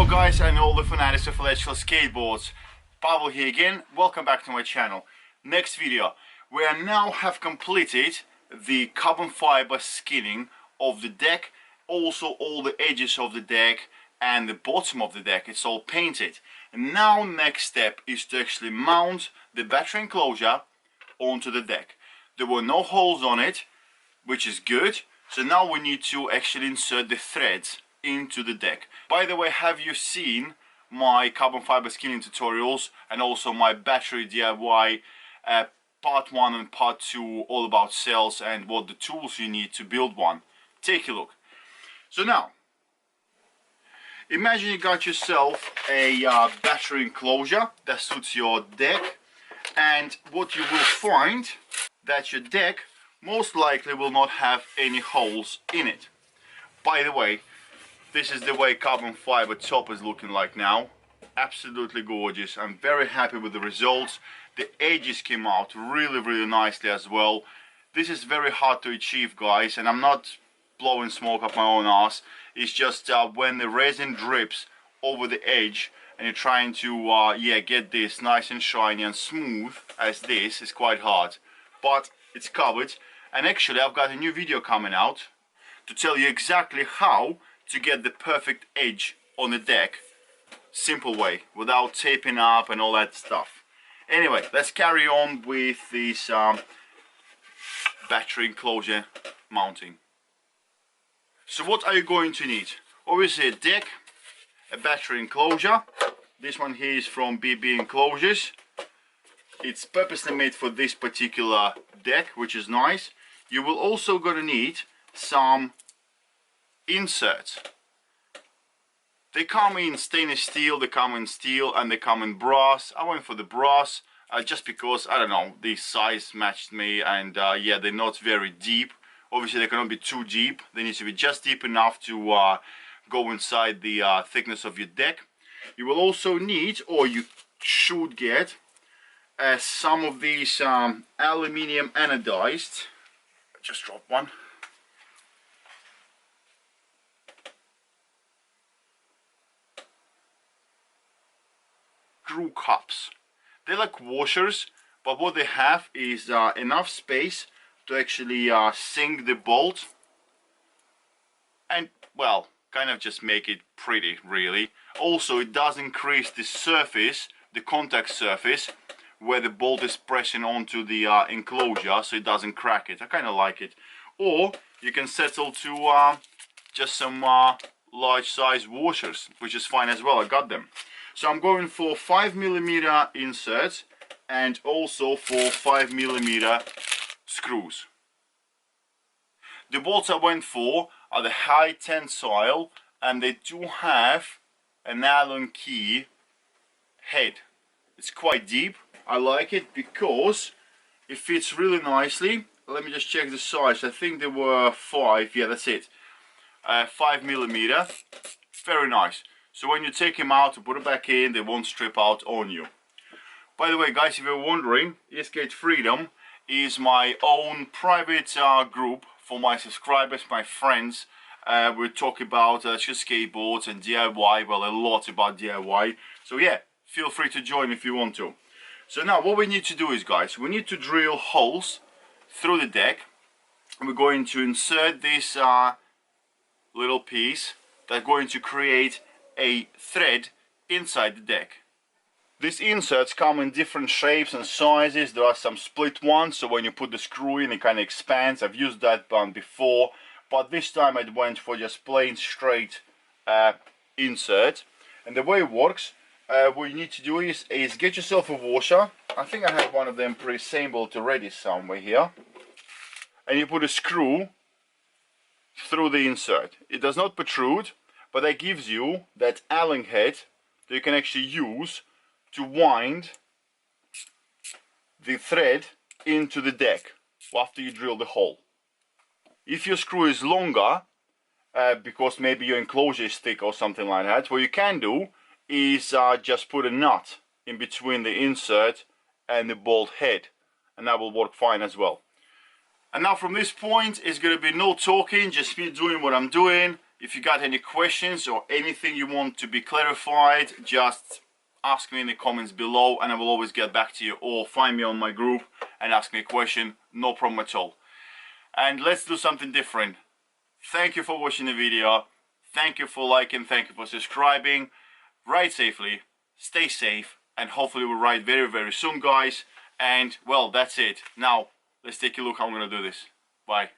guys and all the fanatics of electrical skateboards, Pavel here again. Welcome back to my channel. Next video, we now have completed the carbon fiber skinning of the deck, also all the edges of the deck and the bottom of the deck. It's all painted. And now next step is to actually mount the battery enclosure onto the deck. There were no holes on it, which is good. So now we need to actually insert the threads into the deck. By the way, have you seen my carbon fiber skinning tutorials and also my battery DIY part 1 and part 2, all about cells and what the tools you need to build one? Take a look. So now imagine you got yourself a battery enclosure that suits your deck, and what you will find that your deck most likely will not have any holes in it. By the way, this is the way carbon fiber top is looking like now. Absolutely gorgeous. I'm very happy with the results. The edges came out really nicely as well. This is very hard to achieve, guys, and I'm not blowing smoke up my own ass. It's just when the resin drips over the edge and you're trying to get this nice and shiny and smooth as this, is quite hard. But it's covered, and actually I've got a new video coming out to tell you exactly how to get the perfect edge on the deck. Simple way, without taping up and all that stuff. Anyway, let's carry on with this battery enclosure mounting. So what are you going to need? Obviously a deck, a battery enclosure. This one here is from BB Enclosures. It's purposely made for this particular deck, which is nice. You will also gonna need some inserts. They come in stainless steel, they come in steel, and they come in brass. I went for the brass just because, I don't know, the size matched me, and yeah, they're not very deep. Obviously they cannot be too deep. They need to be just deep enough to go inside the thickness of your deck. You will also need, or you should get, some of these aluminium anodized. I just dropped one. Screw cups. They're like washers, but what they have is enough space to actually sink the bolt and, well, kind of just make it pretty, really. Also, it does increase the surface, the contact surface, where the bolt is pressing onto the enclosure, so it doesn't crack it. I kind of like it. Or you can settle to just some large size washers, which is fine as well. I got them. So I'm going for 5mm inserts and also for 5mm screws. The bolts I went for are the high tensile, and they do have an Allen key head. It's quite deep. I like it because it fits really nicely. Let me just check the size. I think there were 5. Yeah, that's it. 5mm. Very nice. So when you take them out and put it back in, they won't strip out on you. By the way, guys, if you're wondering, Skate Freedom is my own private group for my subscribers, my friends. We talk about skateboards and DIY, well, a lot about DIY. So yeah, feel free to join if you want to. So now what we need to do is, guys, we need to drill holes through the deck. And we're going to insert this little piece that's going to create a thread inside the deck. These inserts come in different shapes and sizes. There are some split ones, so when you put the screw in, it kind of expands. I've used that one before, but this time I went for just plain straight insert. And the way it works, what you need to do is get yourself a washer. I think I have one of them pre-assembled already somewhere here. And you put a screw through the insert. It does not protrude, but that gives you that Allen head that you can actually use to wind the thread into the deck after you drill the hole. If your screw is longer, because maybe your enclosure is thick or something like that, what you can do is just put a nut in between the insert and the bolt head, and that will work fine as well. And now from this point, it's going to be no talking, just me doing what I'm doing, If you got any questions or anything you want to be clarified, just ask me in the comments below and I will always get back to you, or find me on my group and ask me a question, no problem at all. And let's do something different. Thank you for watching the video, thank you for liking, thank you for subscribing. Ride safely, stay safe, and hopefully we'll ride very, very soon, guys. And well, that's it. Now let's take a look how I'm gonna do this. Bye.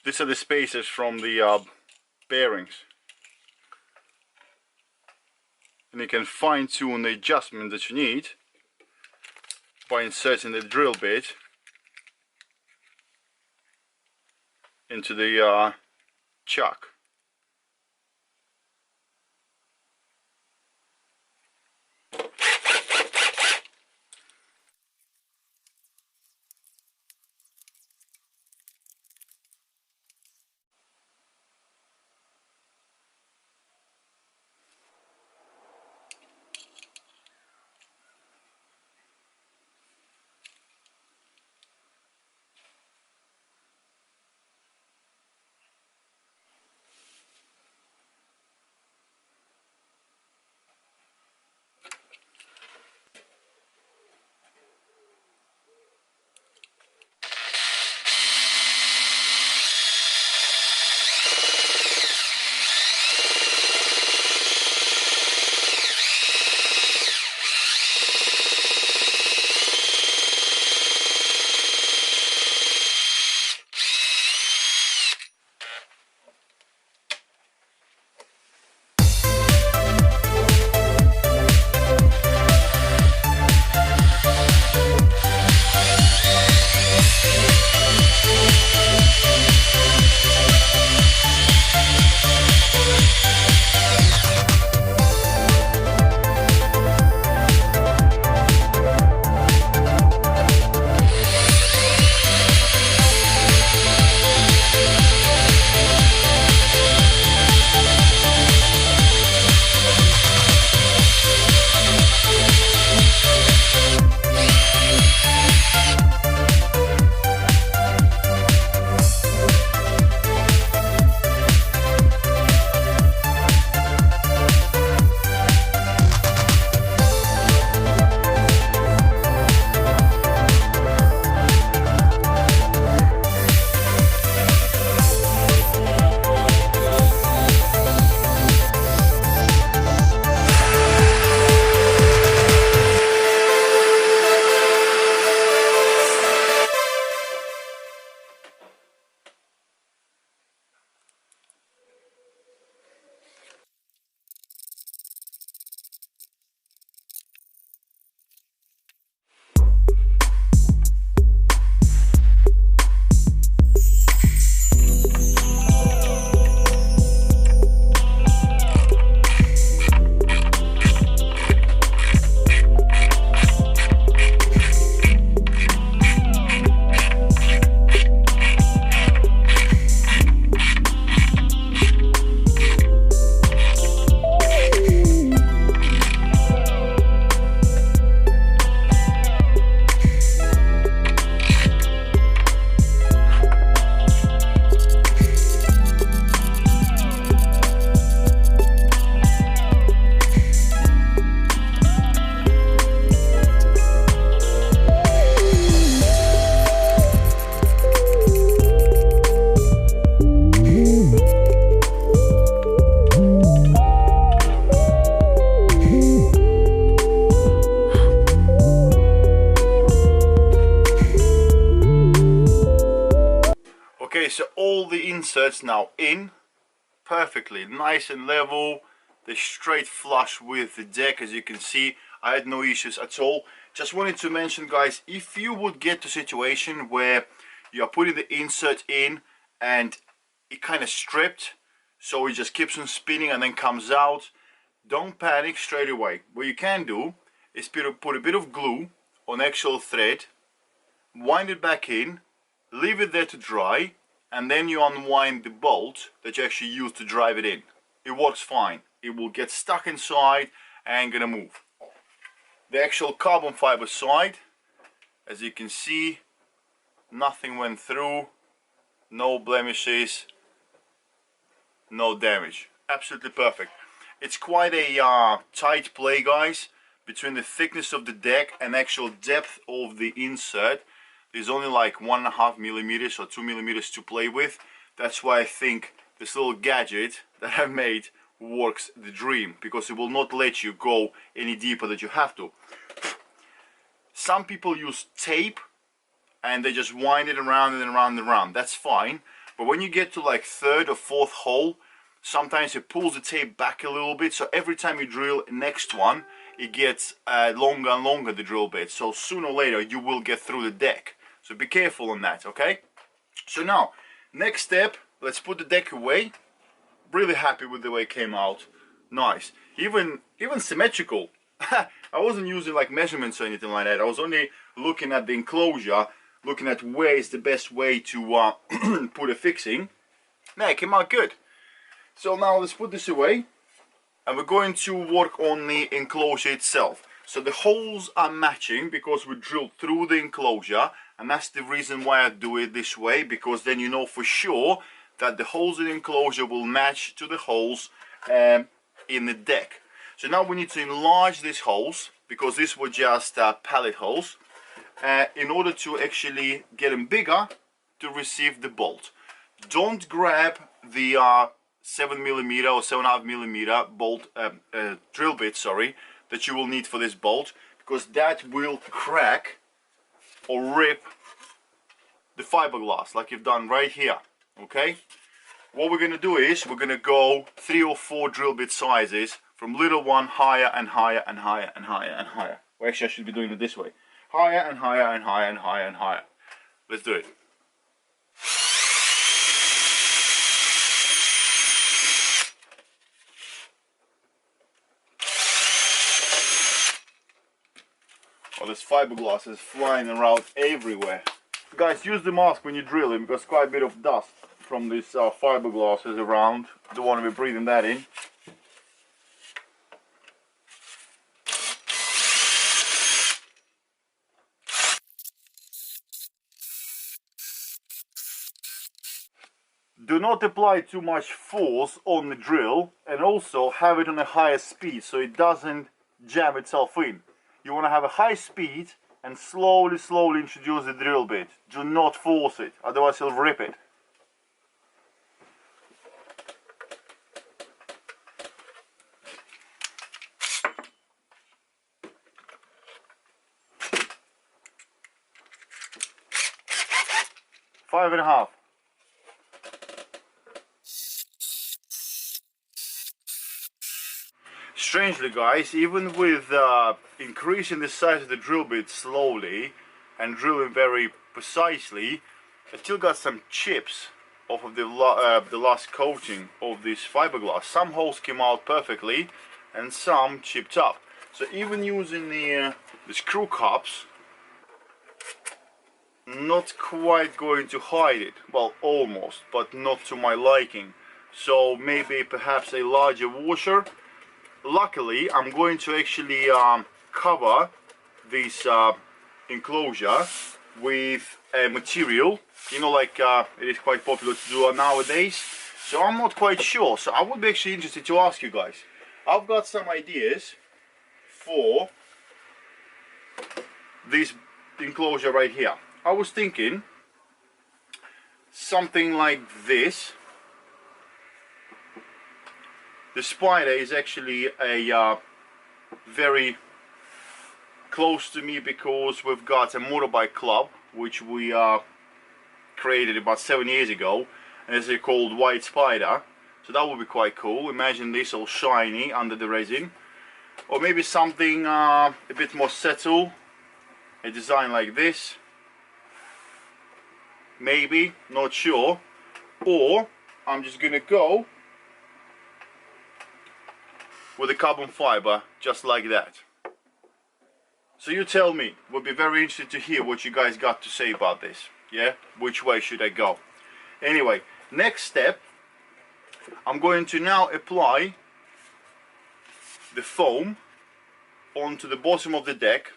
These are the spacers from the bearings, and you can fine tune the adjustment that you need by inserting the drill bit into the chuck. all the inserts now in perfectly, nice and level. They're straight flush with the deck, as you can see. I had no issues at all. Just wanted to mention, guys, if you would get to a situation where you are putting the insert in and it kind of stripped, so it just keeps on spinning and then comes out, don't panic straight away. What you can do is put a bit of glue on actual thread, wind it back in, leave it there to dry, and then you unwind the bolt that you actually use to drive it in. It works fine. It will get stuck inside and ain't gonna move. The actual carbon fiber side, as you can see, nothing went through, no blemishes, no damage. Absolutely perfect. It's quite a tight play, guys, between the thickness of the deck and actual depth of the insert. There's only like 1.5 millimeters or 2 millimeters to play with. That's why I think this little gadget that I made works the dream, because it will not let you go any deeper than you have to. Some people use tape and they just wind it around and around and around. That's fine, but when you get to like third or fourth hole, sometimes it pulls the tape back a little bit, so every time you drill next one, it gets longer and longer, the drill bit, so sooner or later you will get through the deck. So be careful on that, okay? So now, next step, let's put the deck away. Really happy with the way it came out. Nice. Even symmetrical. I wasn't using like measurements or anything like that. I was only looking at the enclosure, looking at where is the best way to put a fixing. Yeah, it came out good. So now let's put this away, and we're going to work on the enclosure itself. So the holes are matching because we drilled through the enclosure, and that's the reason why I do it this way, because then you know for sure that the holes in the enclosure will match to the holes in the deck. So now we need to enlarge these holes, because these were just pallet holes, in order to actually get them bigger to receive the bolt. Don't grab the 7mm or 7.5mm bolt drill bit, sorry, that you will need for this bolt, because that will crack or rip the fiberglass like you've done right here. Okay, what we're going to do is we're going to go 3 or 4 drill bit sizes from little one higher and higher and higher and higher and higher. Well, actually I should be doing it this way. Higher and higher and higher and higher and higher. Let's do it. Oh, this fiberglass is flying around everywhere. Guys, use the mask when you're drilling, because quite a bit of dust from this fiberglass is around. Don't want to be breathing that in. Do not apply too much force on the drill, and also have it on a higher speed so it doesn't jam itself in. You want to have a high speed and slowly introduce the drill bit. Do not force it, otherwise you'll rip it. Five and a half. Strangely, guys, even with increasing the size of the drill bit slowly and drilling very precisely, I still got some chips off of the last coating of this fiberglass. Some holes came out perfectly and some chipped up. So even using the screw cups, not quite going to hide it. Well, almost, but not to my liking. So maybe perhaps a larger washer. Luckily, I'm going to actually cover this enclosure with a material, you know, like it is quite popular to do nowadays. So I'm not quite sure. So I would be actually interested to ask you guys. I've got some ideas for this enclosure right here. I was thinking something like this. The spider is actually a very close to me, because we've got a motorbike club which we created about 7 years ago, and it's called White Spider. So that would be quite cool. Imagine this all shiny under the resin. Or maybe something a bit more subtle, a design like this. Maybe, not sure. Or I'm just gonna go with a carbon fiber, just like that. So you tell me, we'll be very interested to hear what you guys got to say about this. Yeah, which way should I go? Anyway, next step, I'm going to now apply the foam onto the bottom of the deck,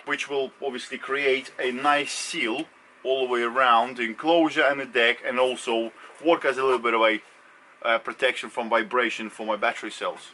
which will obviously create a nice seal all the way around the enclosure and the deck, and also work as a little bit of a protection from vibration for my battery cells.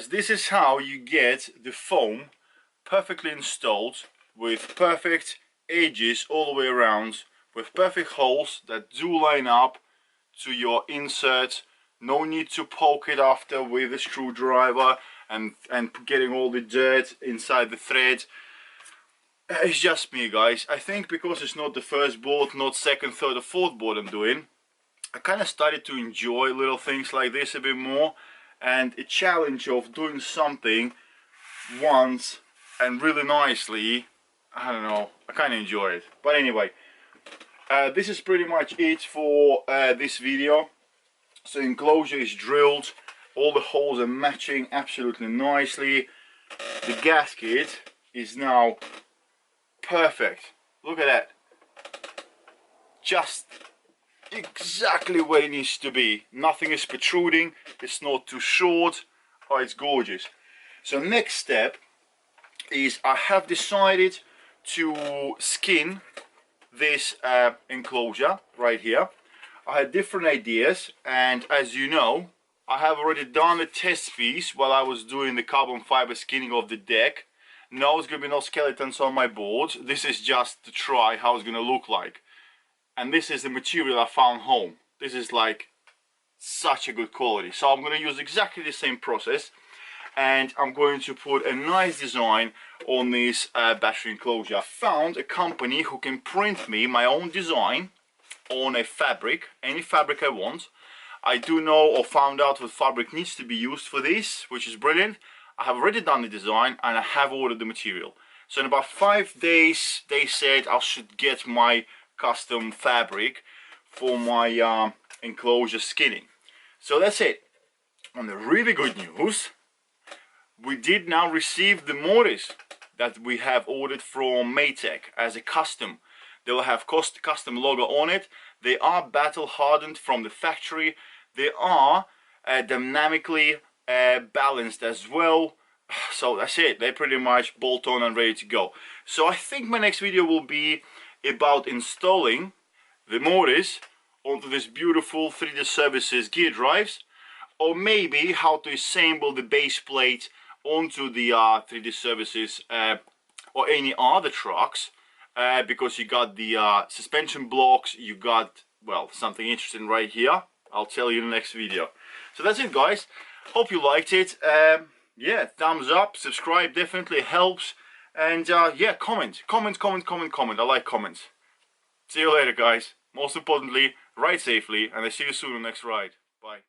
This is how you get the foam perfectly installed, with perfect edges all the way around, with perfect holes that do line up to your insert. No need to poke it after with a screwdriver and getting all the dirt inside the thread. It's just me, guys. I think because it's not the first board, not second, third or fourth board I'm doing, I kind of started to enjoy little things like this a bit more, and a challenge of doing something once and really nicely. I don't know, I kind of enjoy it. But anyway, this is pretty much it for this video. So enclosure is drilled, all the holes are matching absolutely nicely. The gasket is now perfect. Look at that, just exactly where it needs to be. Nothing is protruding, it's not too short. Oh, it's gorgeous. So next step is I have decided to skin this enclosure right here. I had different ideas, and as you know, I have already done a test piece while I was doing the carbon fiber skinning of the deck. No, it's gonna be no skeletons on my board. This is just to try how it's gonna look like. And this is the material I found home. This is like such a good quality. So I'm gonna use exactly the same process, and I'm going to put a nice design on this battery enclosure. I found a company who can print me my own design on a fabric, any fabric I want. I do know or found out what fabric needs to be used for this, which is brilliant. I have already done the design and I have ordered the material. So in about 5 days, they said I should get my custom fabric for my enclosure skinning. So that's it. On the really good news, we did now receive the motors that we have ordered from Maytech as a custom. They will have custom logo on it. They are battle hardened from the factory. They are dynamically balanced as well. So that's it. They're pretty much bolt on and ready to go. So I think my next video will be about installing the motors onto this beautiful 3D Services gear drives, or maybe how to assemble the base plate onto the 3D Services or any other trucks, because you got the suspension blocks, you got, well, something interesting right here. I'll tell you in the next video. So that's it, guys. Hope you liked it. Yeah, thumbs up, subscribe definitely helps, and yeah, comment. I like comments. See you later, guys. Most importantly, ride safely, and I see you soon on the next ride. Bye.